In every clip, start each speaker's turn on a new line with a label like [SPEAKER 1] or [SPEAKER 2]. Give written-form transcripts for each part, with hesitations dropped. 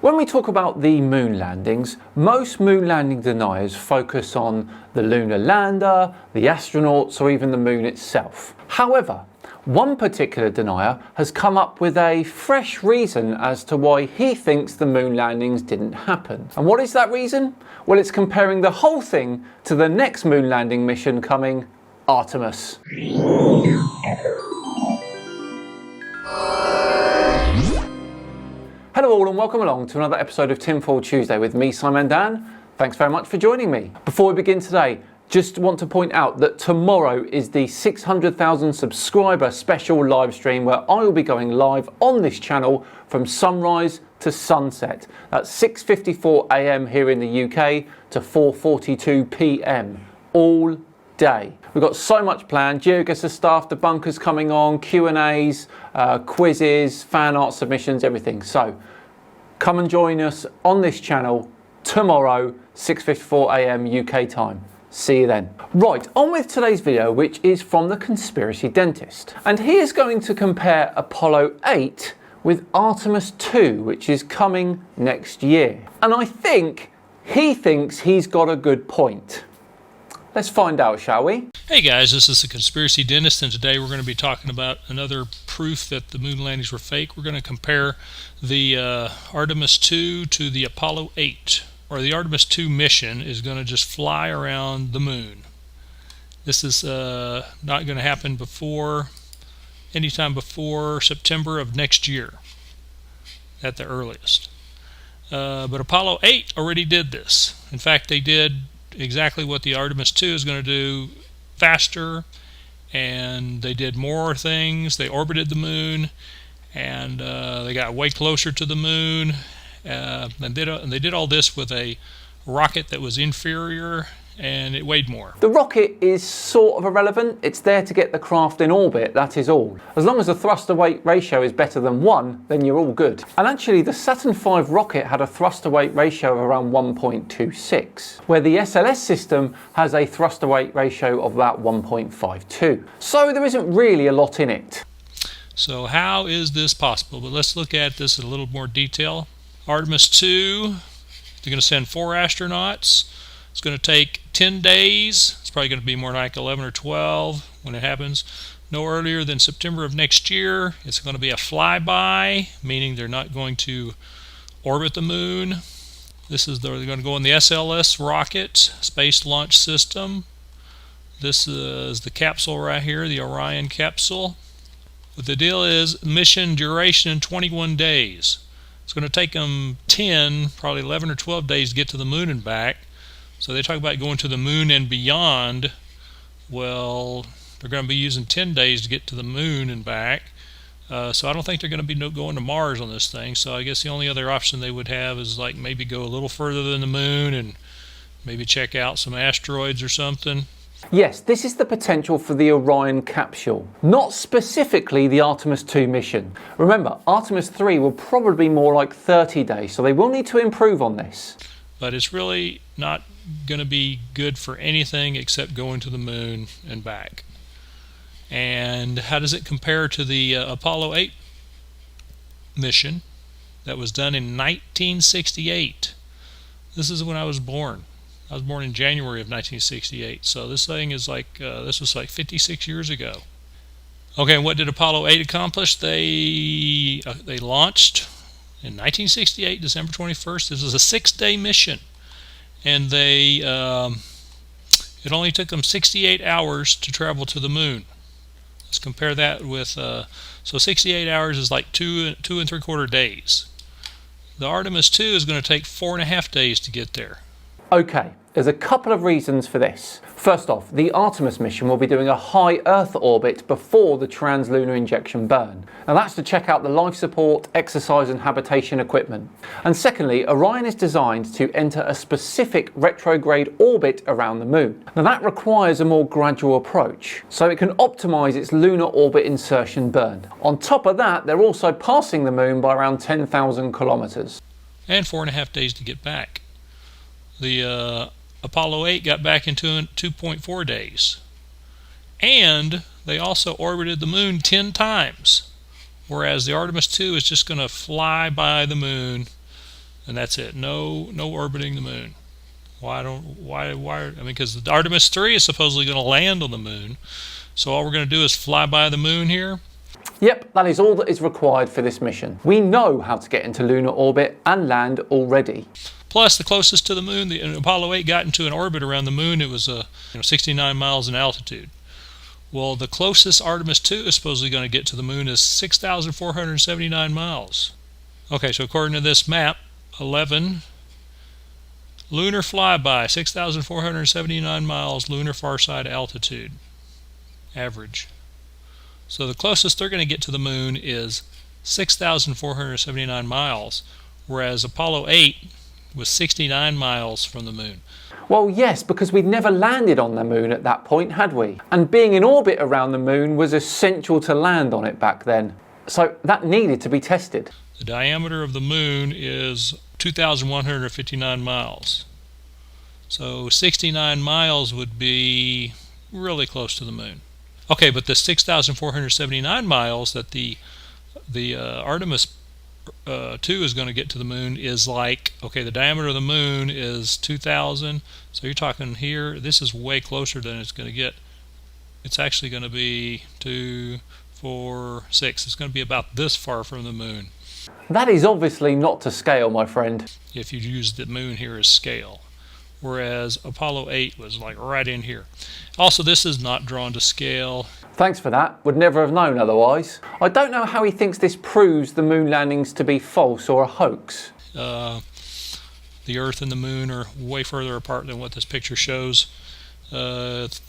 [SPEAKER 1] When we talk about the moon landings, most moon landing deniers focus on the lunar lander, the astronauts, or even the moon itself. However, one particular denier has come up with a fresh reason as to why he thinks the moon landings didn't happen. And what is that reason? Well, it's comparing the whole thing to the next moon landing mission coming, Artemis. Hello all and welcome along to another episode of Tinfoil Tuesday with me, Simon Dan. Thanks very much for joining me. Before we begin today, just want to point out that tomorrow is the 600,000 subscriber special live stream where I will be going live on this channel from sunrise to sunset. That's 6:54 AM here in the UK to 4:42 PM all day. We've got so much planned. GeoGuessr staff, debunkers coming on, Q&As, quizzes, fan art submissions, everything. So come and join us on this channel tomorrow, 6:54 AM UK time. See you then. Right, on with today's video, which is from the Conspiracy Dentist. And he is going to compare Apollo 8 with Artemis 2, which is coming next year. And I think he thinks he's got a good point. Let's find out, shall we?
[SPEAKER 2] Hey guys, this is the Conspiracy Dentist, and today we're going to be talking about another proof that the moon landings were fake. We're going to compare the Artemis 2 to the Apollo 8, or the Artemis 2 mission is going to just fly around the moon. This is not going to happen anytime before September of next year, at the earliest. But Apollo 8 already did this. In fact, they did exactly what the Artemis 2 is going to do, faster, and they did more things. They orbited the moon, and they got way closer to the moon, and they did all this with a rocket that was inferior, and it weighed more.
[SPEAKER 1] The rocket is sort of irrelevant. It's there to get the craft in orbit, that is all. As long as the thrust-to-weight ratio is better than 1, then you're all good. And actually, the Saturn V rocket had a thrust-to-weight ratio of around 1.26, where the SLS system has a thrust-to-weight ratio of about 1.52. So there isn't really a lot in it.
[SPEAKER 2] So how is this possible? But let's look at this in a little more detail. Artemis 2, they're going to send 4 astronauts. It's going to take 10 days. It's probably going to be more like 11 or 12 when it happens. No earlier than September of next year. It's going to be a flyby, meaning they're not going to orbit the moon. They're going to go in the SLS rocket, Space Launch System. This is the capsule right here, the Orion capsule. But the deal is mission duration 21 days. It's going to take them 10, probably 11 or 12 days to get to the moon and back. So they talk about going to the moon and beyond. Well, they're going to be using 10 days to get to the moon and back. So I don't think they're going to be going to Mars on this thing. So I guess the only other option they would have is like maybe go a little further than the moon and maybe check out some asteroids or something.
[SPEAKER 1] Yes, this is the potential for the Orion capsule, not specifically the Artemis 2 mission. Remember, Artemis 3 will probably be more like 30 days, so they will need to improve on this.
[SPEAKER 2] But it's really not going to be good for anything except going to the moon and back. And how does it compare to the Apollo 8 mission that was done in 1968? This is when I was born. I was born in January of 1968, so this thing is like, this was like 56 years ago. Okay, and what did Apollo 8 accomplish? They launched in 1968, December 21st. This was a 6-day mission, and it only took them 68 hours to travel to the moon. Let's compare that with, so 68 hours is like 2 3/4 days. The Artemis 2 is going to take 4.5 days to get there.
[SPEAKER 1] Okay, there's a couple of reasons for this. First off, the Artemis mission will be doing a high Earth orbit before the translunar injection burn. Now that's to check out the life support, exercise and habitation equipment. And secondly, Orion is designed to enter a specific retrograde orbit around the moon. Now that requires a more gradual approach, so it can optimize its lunar orbit insertion burn. On top of that, they're also passing the moon by around 10,000 kilometers.
[SPEAKER 2] And 4.5 days to get back. The Apollo 8 got back in 2.4 days. And they also orbited the moon 10 times. Whereas the Artemis 2 is just going to fly by the moon and that's it. No orbiting the moon. Why? I mean, because the Artemis 3 is supposedly going to land on the moon. So all we're going to do is fly by the moon here.
[SPEAKER 1] Yep, that is all that is required for this mission. We know how to get into lunar orbit and land already.
[SPEAKER 2] Plus, the closest to the moon, the Apollo 8 got into an orbit around the moon. It was 69 miles in altitude. Well, the closest Artemis 2 is supposedly going to get to the moon is 6,479 miles. Okay, so according to this map, 11 lunar flyby, 6,479 miles lunar far side altitude, average. So the closest they're going to get to the moon is 6,479 miles, whereas Apollo 8 was 69 miles from the moon.
[SPEAKER 1] Well, yes, because we'd never landed on the moon at that point, had we? And being in orbit around the moon was essential to land on it back then. So that needed to be tested.
[SPEAKER 2] The diameter of the moon is 2,159 miles. So 69 miles would be really close to the moon. Okay, but the 6,479 miles that the Artemis 2 is going to get to the moon is like, okay, the diameter of the moon is 2,000. So you're talking here, this is way closer than it's going to get. It's actually going to be 2, 4, 6. It's going to be about this far from the moon.
[SPEAKER 1] That is obviously not to scale, my friend.
[SPEAKER 2] If you use the moon here as scale. Whereas Apollo 8 was like right in here. Also, this is not drawn to scale.
[SPEAKER 1] Thanks for that. Would never have known otherwise. I don't know how he thinks this proves the moon landings to be false or a hoax.
[SPEAKER 2] The Earth and the moon are way further apart than what this picture shows. It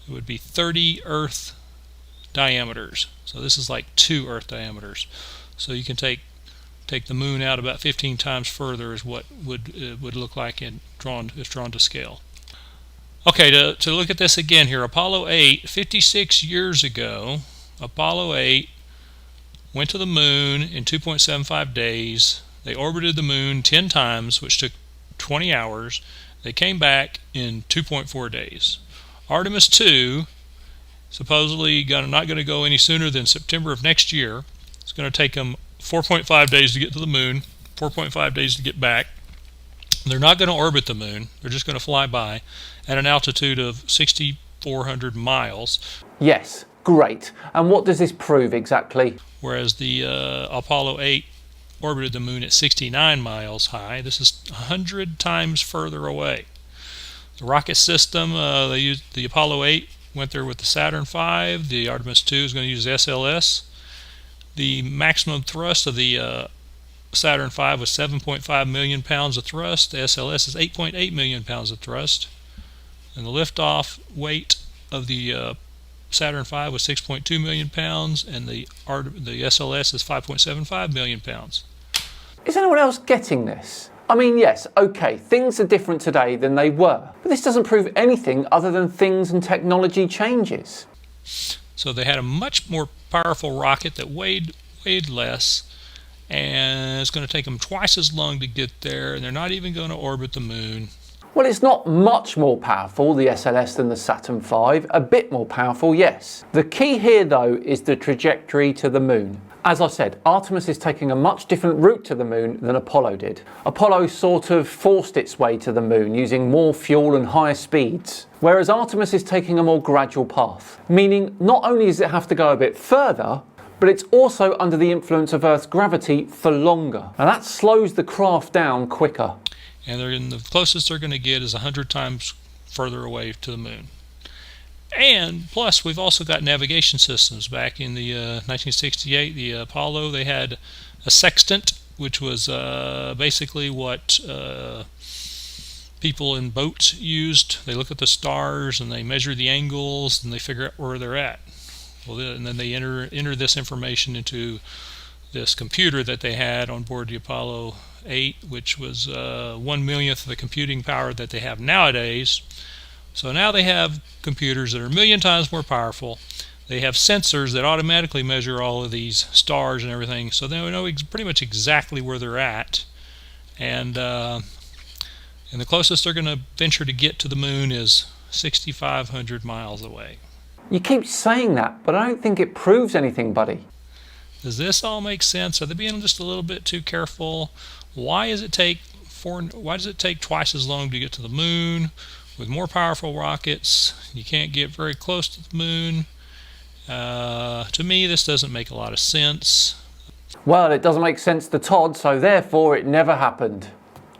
[SPEAKER 2] would be 30 Earth diameters. So this is like 2 Earth diameters. So you can take the moon out about 15 times further is what would look like if drawn to scale. Okay, to look at this again here, Apollo 8, 56 years ago, Apollo 8 went to the moon in 2.75 days. They orbited the moon 10 times, which took 20 hours. They came back in 2.4 days. Artemis 2, supposedly not going to go any sooner than September of next year. It's going to take them 4.5 days to get to the moon, 4.5 days to get back. They're not going to orbit the moon. They're just going to fly by at an altitude of 6,400 miles.
[SPEAKER 1] Yes, great. And what does this prove exactly?
[SPEAKER 2] Whereas the Apollo 8 orbited the moon at 69 miles high. This is 100 times further away. The rocket system, they used the Apollo 8 went there with the Saturn V. The Artemis 2 is going to use SLS. The maximum thrust of the Saturn V was 7.5 million pounds of thrust. The SLS is 8.8 million pounds of thrust. And the liftoff weight of the Saturn V was 6.2 million pounds, and the SLS is 5.75 million pounds.
[SPEAKER 1] Is anyone else getting this? I mean, yes, okay, things are different today than they were, but this doesn't prove anything other than things and technology changes.
[SPEAKER 2] So they had a much more powerful rocket that weighed less, and it's going to take them twice as long to get there, and they're not even going to orbit the moon.
[SPEAKER 1] Well, it's not much more powerful, the SLS, than the Saturn V. A bit more powerful, yes. The key here, though, is the trajectory to the moon. As I said, Artemis is taking a much different route to the moon than Apollo did. Apollo sort of forced its way to the moon using more fuel and higher speeds, whereas Artemis is taking a more gradual path, meaning not only does it have to go a bit further, but it's also under the influence of Earth's gravity for longer. And that slows the craft down quicker.
[SPEAKER 2] And the closest they're going to get is 100 times further away to the moon. And plus, we've also got navigation systems. Back in the 1968, the Apollo, they had a sextant, which was basically what people in boats used. They look at the stars and they measure the angles and they figure out where they're at. Well, and then they enter this information into this computer that they had on board the Apollo 8, which was 1/millionth of the computing power that they have nowadays. So now they have computers that are 1,000,000 times more powerful. They have sensors that automatically measure all of these stars and everything, so they know pretty much exactly where they're at. And the closest they're going to venture to get to the moon is 6,500 miles away.
[SPEAKER 1] You keep saying that, but I don't think it proves anything, buddy.
[SPEAKER 2] Does this all make sense? Are they being just a little bit too careful? Why does it take twice as long to get to the moon? With more powerful rockets, you can't get very close to the moon. To me, this doesn't make a lot of sense.
[SPEAKER 1] Well, it doesn't make sense to Todd, so therefore it never happened.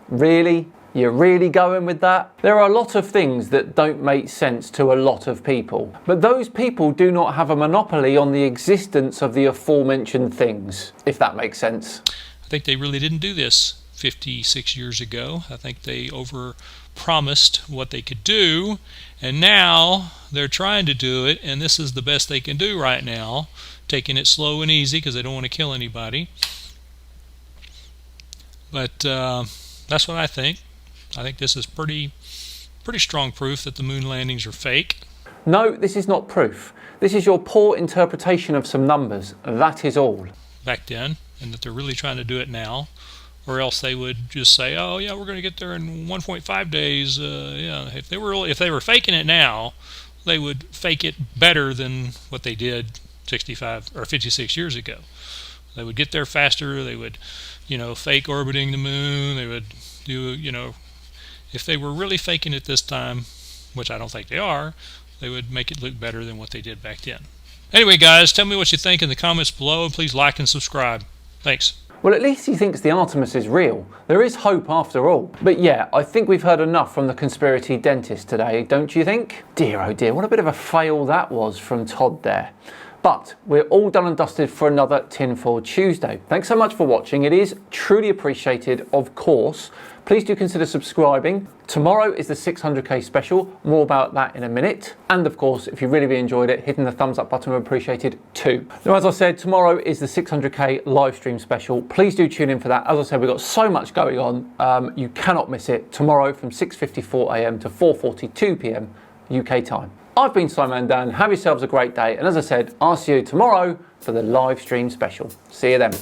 [SPEAKER 1] Really? You're really going with that? There are a lot of things that don't make sense to a lot of people, but those people do not have a monopoly on the existence of the aforementioned things, if that makes sense.
[SPEAKER 2] I think they really didn't do this 56 years ago. I think they over-promised what they could do, and now they're trying to do it, and this is the best they can do right now, taking it slow and easy because they don't want to kill anybody. But that's what I think. I think this is pretty strong proof that the moon landings are fake.
[SPEAKER 1] No, this is not proof. This is your poor interpretation of some numbers. That is all.
[SPEAKER 2] Back then, and that they're really trying to do it now, or else they would just say, "Oh yeah, we're going to get there in 1.5 days." Yeah, if they were faking it now, they would fake it better than what they did 65 or 56 years ago. They would get there faster. They would, fake orbiting the moon. They would do, if they were really faking it this time, which I don't think they are, they would make it look better than what they did back then. Anyway, guys, tell me what you think in the comments below, and please like and subscribe. Thanks.
[SPEAKER 1] Well, at least he thinks the Artemis is real. There is hope after all. But yeah, I think we've heard enough from the conspiracy dentist today, don't you think? Dear oh dear, what a bit of a fail that was from Todd there. But we're all done and dusted for another Tinfoil Tuesday. Thanks so much for watching. It is truly appreciated, of course. Please do consider subscribing. Tomorrow is the 600k special. More about that in a minute. And of course, if you really enjoyed it, hitting the thumbs up button would be appreciated too. Now, as I said, tomorrow is the 600k live stream special. Please do tune in for that. As I said, we've got so much going on. You cannot miss it. Tomorrow from 6:54 a.m. to 4:42 p.m. UK time. I've been Simon Dan. Have yourselves a great day. And as I said, I'll see you tomorrow for the live stream special. See you then.